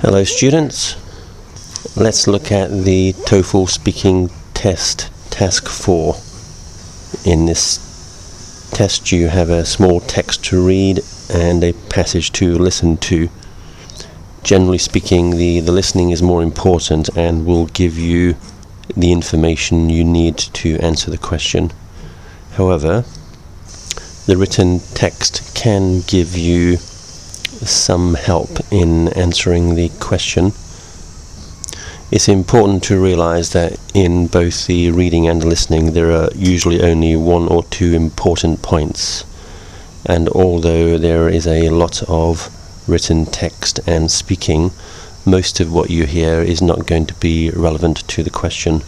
Hello students, let's look at the TOEFL speaking test, task 4. In this test you have a small text to read and a passage to listen to. Generally speaking, the listening is more important and will give you the information you need to answer the question. However, the written text can give you some help in answering the question. It's important to realize that in both the reading and listening there are usually only one or two important points, and although there is a lot of written text and speaking, most of what you hear is not going to be relevant to the question.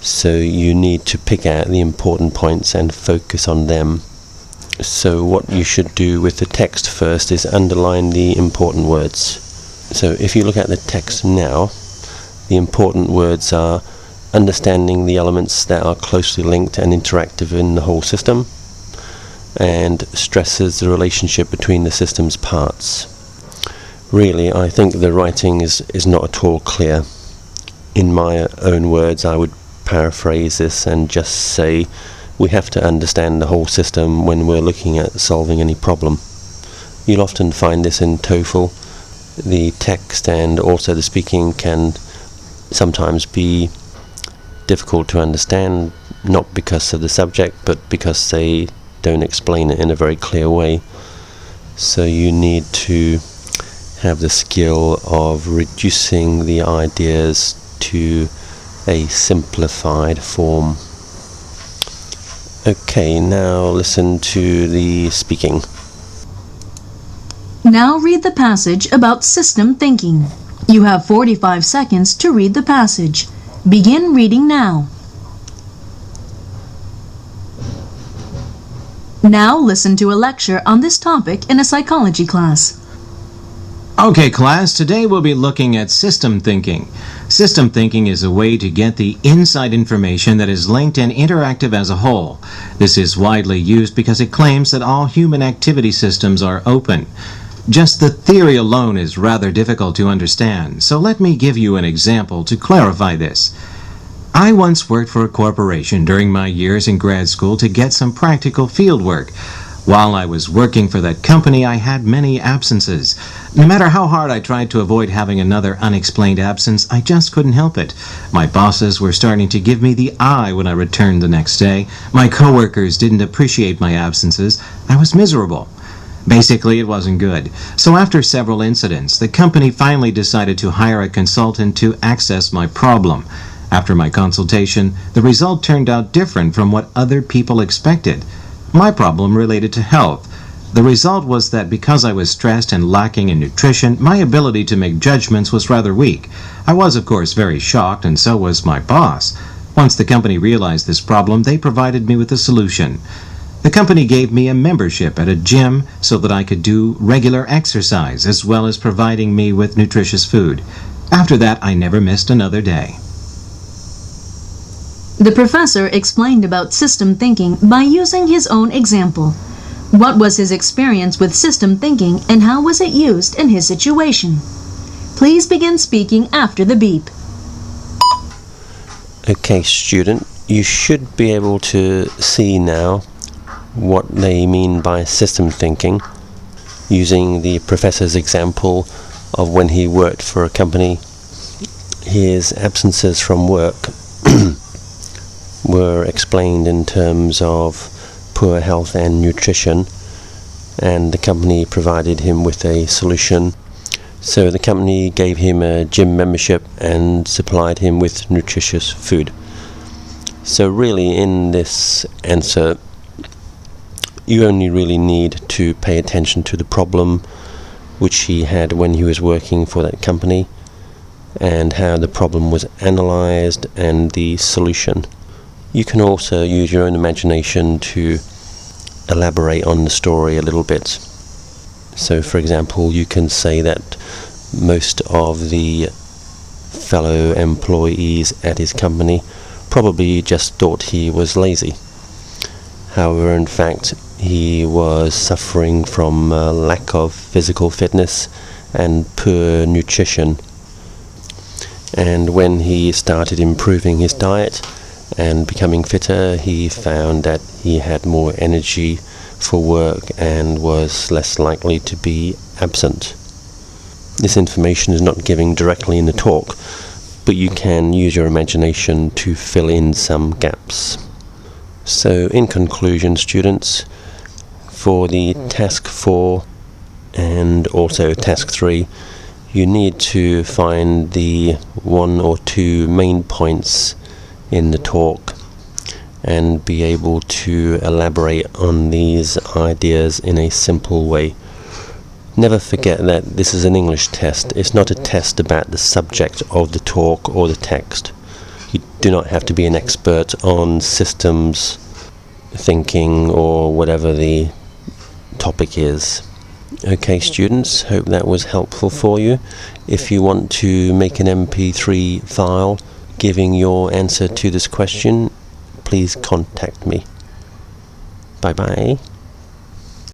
So you need to pick out the important points and focus on them. So what you should do with the text first is underline the important words. So if you look at the text now, the important words are understanding the elements that are closely linked and interactive in the whole system, and stresses the relationship between the system's parts. Really, I think the writing is not at all clear. In my own words, I would paraphrase this and just say we have to understand the whole system when we're looking at solving any problem. You'll often find this in TOEFL. The text and also the speaking can sometimes be difficult to understand, not because of the subject, but because they don't explain it in a very clear way. So you need to have the skill of reducing the ideas to a simplified form. Okay, now listen to the speaking. Now read the passage about system thinking. You have 45 seconds to read the passage. Begin reading now. Now listen to a lecture on this topic in a psychology class. Okay, class, today we'll be looking at system thinking. System thinking is a way to get the inside information that is linked and interactive as a whole. This is widely used because it claims that all human activity systems are open. Just the theory alone is rather difficult to understand, so let me give you an example to clarify this. I once worked for a corporation during my years in grad school to get some practical field work. While I was working for that company, I had many absences. No matter how hard I tried to avoid having another unexplained absence, I just couldn't help it. My bosses were starting to give me the eye when I returned the next day. My coworkers didn't appreciate my absences. I was miserable. Basically, it wasn't good. So after several incidents, the company finally decided to hire a consultant to access my problem. After my consultation, the result turned out different from what other people expected. My problem related to health. The result was that because I was stressed and lacking in nutrition, my ability to make judgments was rather weak. I was, of course, very shocked, and so was my boss. Once the company realized this problem, they provided me with a solution. The company gave me a membership at a gym so that I could do regular exercise, as well as providing me with nutritious food. After that, I never missed another day. The professor explained about system thinking by using his own example. What was his experience with system thinking and how was it used in his situation? Please begin speaking after the beep. Okay, student, you should be able to see now what they mean by system thinking using the professor's example of when he worked for a company. His absences from work were explained in terms of poor health and nutrition, and the company provided him with a solution. So the company gave him a gym membership and supplied him with nutritious food. So really in this answer you only really need to pay attention to the problem which he had when he was working for that company, and how the problem was analyzed and the solution. You can also use your own imagination to elaborate on the story a little bit. So for example, you can say that most of the fellow employees at his company probably just thought he was lazy. However, in fact, he was suffering from a lack of physical fitness and poor nutrition. And when he started improving his diet and becoming fitter, he found that he had more energy for work and was less likely to be absent. This information is not given directly in the talk, but you can use your imagination to fill in some gaps. So in conclusion, students, for the task 4 and also task 3, you need to find the 1 or 2 main points in the talk and be able to elaborate on these ideas in a simple way. Never forget that this is an English test. It's not a test about the subject of the talk or the text. You do not have to be an expert on systems thinking or whatever the topic is. Okay, students, hope that was helpful for you. If you want to make an MP3 file giving your answer to this question, please contact me. Bye bye.